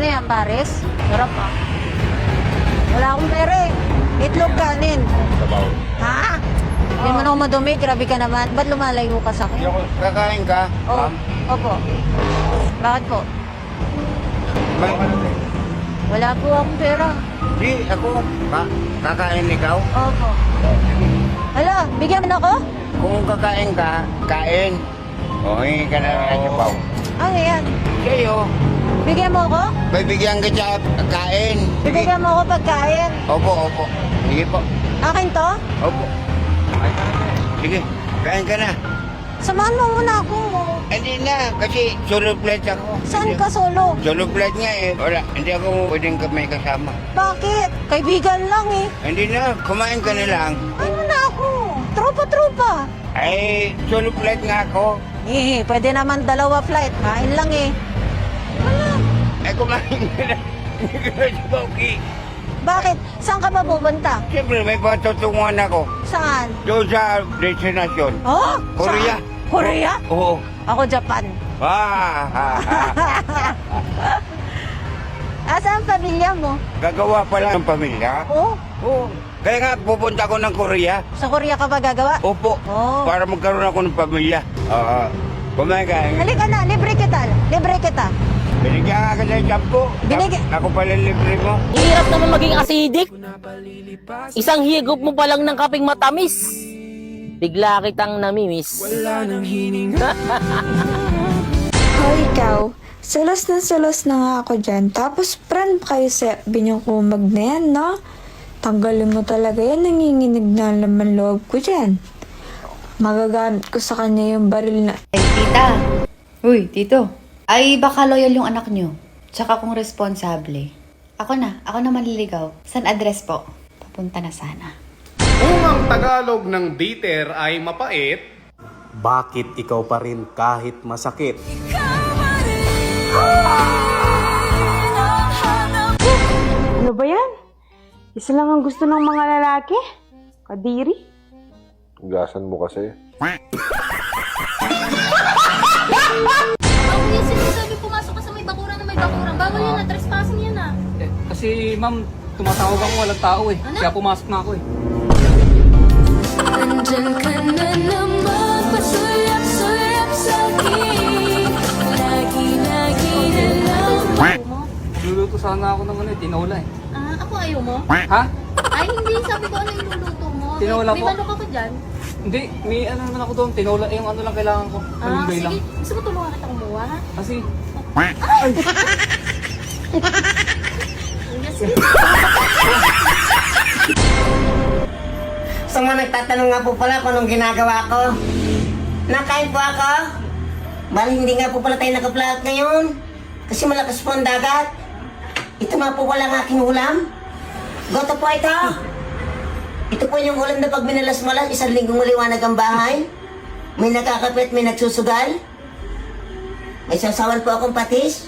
Ano yan, Paris? Sarap ah. Wala akong pera eh. Itlog kanin. Sabaw. Ha? Hindi mo na ako madumi, grabe ka naman. Ba't lumalayo ka sa Hindi akin? ako kakain ka, Oh, ma'am. opo. Bakit po? Ma'am, Wala po akong pera. di ako kakain ikaw. Opo. Hala, bigyan mo na ako? Kung kakain ka, kain. O, hingi ka na lang ng sabaw. Ano yan? Kayo, Bigyan mo ako? bibigyan ka sa kain. Sige. Bibigyan mo ako pagkain. Opo, opo. Sige po. Akin to? Opo. Sige, kain ka na. Samahan mo muna ako. Hindi na, kasi solo flight ako. Saan ka solo? Solo flight nga eh. Wala, hindi ako pwedeng may kasama. Bakit? Kaibigan lang eh. Hindi na, kumain ka na lang. Ano na ako? Tropa-tropa. Ay, solo flight nga ako. Eh, pwede naman dalawa flight. Kain lang eh. Wala. Ay, kumain ka na. Hindi ka na si Bauki. Bakit? Saan ka ba pupunta? Siyempre, may patutunguhan ako. Saan? Doon sa destination. Oh? Korea. Saan? Korea? Oo. Ako Japan. Asan ang pamilya mo? Gagawa pala ng pamilya. Oh? Oo. Kaya nga, pupunta ako ng Korea. Sa Korea ka ba gagawa? Opo. Oh. Para magkaroon ako ng pamilya. Kumain ka. Halika na, libre kita. Libre kita. Binigyan ka ng shampoo. Ako pala libre mo. Hirap naman maging acidic. Isang higop mo pa lang ng kaping matamis. Bigla kitang namimiss. Hoy, ikaw. Salos na nga ako dyan. Tapos, friend kayo sa binyong na yan, no? Tanggalin mo talaga yan. Nanginginig na laman loob ko dyan. Magagamit ko sa kanya yung baril na... Ay, tita. Uy, tito. Ay, baka loyal yung anak nyo. Tsaka kung responsable. Ako na maliligaw. San address po? Papunta na sana. Kung ang Tagalog ng bitter ay mapait, Bakit ikaw pa rin kahit masakit? Ano ba yan? Isa lang ang gusto ng mga lalaki? Kadiri? Gasan mo kasi. Ako yung sinasabi, pumasok ka sa may bakuran na may bakuran. Bawal yan na, trespassing yan ah. Kasi ma'am, tumatawag ako walang tao eh. Ano? Kaya pumasok na ako eh. Andyan ka na naman, pasulap-sulap sa'kin. Lagi na lang. Magluluto sana ako ng ano eh, tinola eh. Ah, ako ayaw mo? Ha? Ay, hindi. Sabi ko ano yung luluto mo. Tinola May po. manok ako dyan. Hindi, may ano naman ako doon, tinola. Yung ano lang kailangan ko. Ah, Malunggay sige. lang. Gusto mo tulungan kita kumuha, ha? Kasi, Sige. Sa mga nagtatanong nga po pala kung anong ginagawa ko. Nakain po ako. Bali hindi nga po pala tayo nakaplaat ngayon. Kasi malakas po ang dagat. Ito nga po pala ang aking ulam. Goto po ito. Ito po yung ulam na pag minalas-malas, 1 linggong maliwanag ang bahay. May nakakapit, may nagsusugal. May sasawan po akong patis.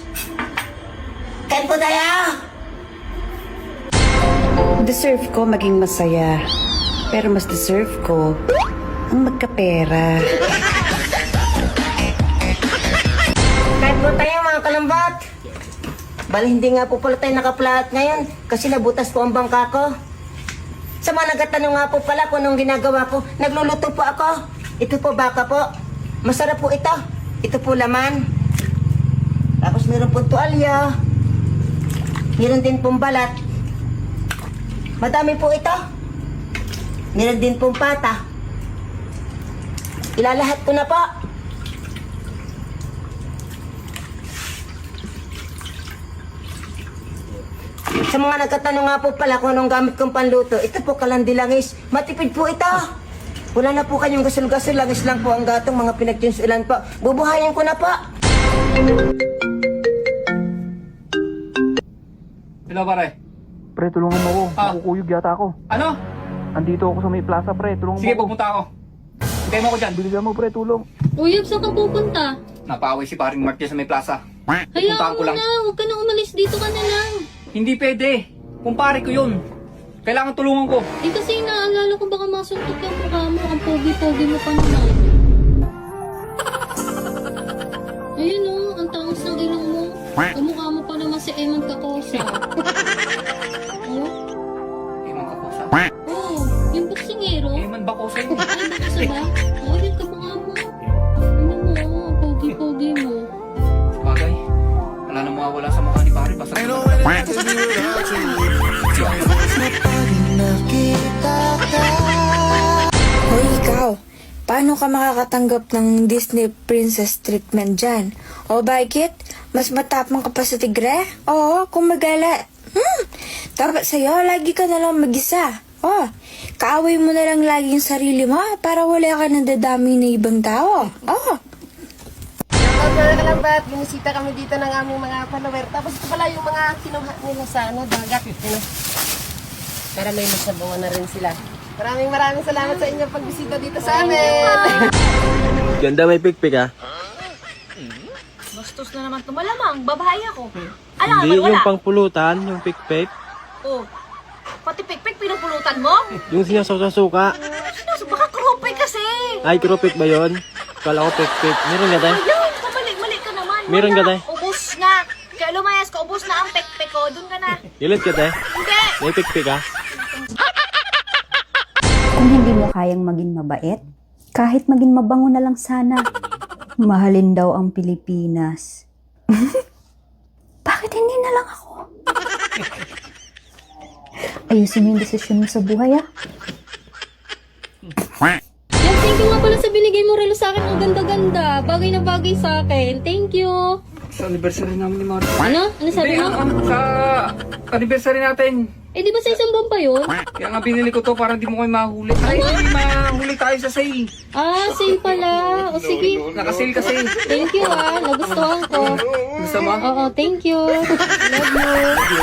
Kain po tayo! Deserve ko maging masaya. Pero mas deserve ko ang magkapera. Kain po tayo mga kalambat. Bali hindi nga po pala tayo nakaplaat ngayon kasi nabutas po ang bangka ko. Sa mga nagtatanong nga po pala kung anong ginagawa ko, nagluluto po ako. Ito po baka po. Masarap po ito. Ito po laman. Tapos meron po tuwalya. Meron din pong balat. Madami po ito. Meron din pong pata. Ilalahat ko na po. Sa mga nagtatanong nga po pala kung anong gamit kong panluto, ito po kalandilangis. Matipid po ito. Wala na po kanyang gasol-gasol, langis lang po ang gatong mga pinagtsinsulan po. Bubuhayin ko na po. hello pare. Pre, tulungan mo ako. Ah. Makukuyog yata ako. Ano? Andito ako sa may plaza, pre. Tulungan Sige, mo ako. pupunta ako. Hintay mo ako dyan. Bilisan mo, pre. Tulong. Uy, saan ka pupunta? Napaaway si paring Mark dyan sa may plaza. Hayaan Pupuntahan mo ko lang. na. Huwag ka na umalis. Dito ka na lang. Hindi pwede. Kumpare ko yun. Kailangan tulungan ko. Eh kasi naalala ko baka masuntok yung mukha mo. Ang pogi-pogi mo pa naman. Ayun o, ang taos ng ilong mo. Kamukha mo pa naman si Eman Kakosa. Oh? Eman Kakosa. Oh, yung boksingero. Eman Bakosa yun. Ay, Bakosa ba? Oh, yung kamukha mo. Ano mo, pogi-pogi mo. Bagay. Wala na mawawala sa mukha ni pare. Basta Hoy, ikaw. Paano ka makakatanggap ng Disney Princess treatment dyan? O bakit? Mas matapang ka pa sa tigre? Oo, kung magalit. Dapat sa'yo, lagi ka na lang mag-isa. Oh, kaaway mo na lang lagi yung sarili mo para wala ka nang dadami na ibang tao. Oh. Mga kalambat, binisita kami dito ng aming mga follower. Tapos ito pala yung mga kinuha nila sa dagat. Para may masabawan na rin sila. Maraming salamat sa inyong pagbisita dito sa amin. Ganda may pikpik ah. Bastos na naman ito. Malamang, babae ako. Hindi, yung pangpulutan, yung pikpik. Oh, pati pikpik pinupulutan mo? Yung sinasawsa-suka. Baka krupay kasi. Ay, krupik ba yun? Kala ko pikpik. Meron ka tayo? Ayun, mali ka naman. Meron ka tayo? Ubus na. Kaya lumayas ka, ubus na ang pikpik ko. Doon ka na. Ilit ka tayo? Hindi. May pikpik ah. Kung hindi mo kayang maging mabait, kahit maging mabango na lang sana. Mahalin daw ang Pilipinas. Bakit hindi na lang ako? Ayusin mo yung desisyon mo sa buhay, ah. Yan, thank you nga pala sa binigay mo relo sa akin. Ang ganda-ganda. Bagay na bagay sa akin. Thank you. sa anniversary namin ni Mario. Ano? Ano sabi mo? Sa anniversary natin. Eh, di ba sa isang buwan pa yun? Kaya nga binili ko to para hindi mo kayo mahuli. Ay, hindi mahuli tayo sa sale. Ah, sale pala. O sige. Nakasale kasi. Thank you ah. Nagustuhan ko. Gusto mo? Oo, thank you. Love you.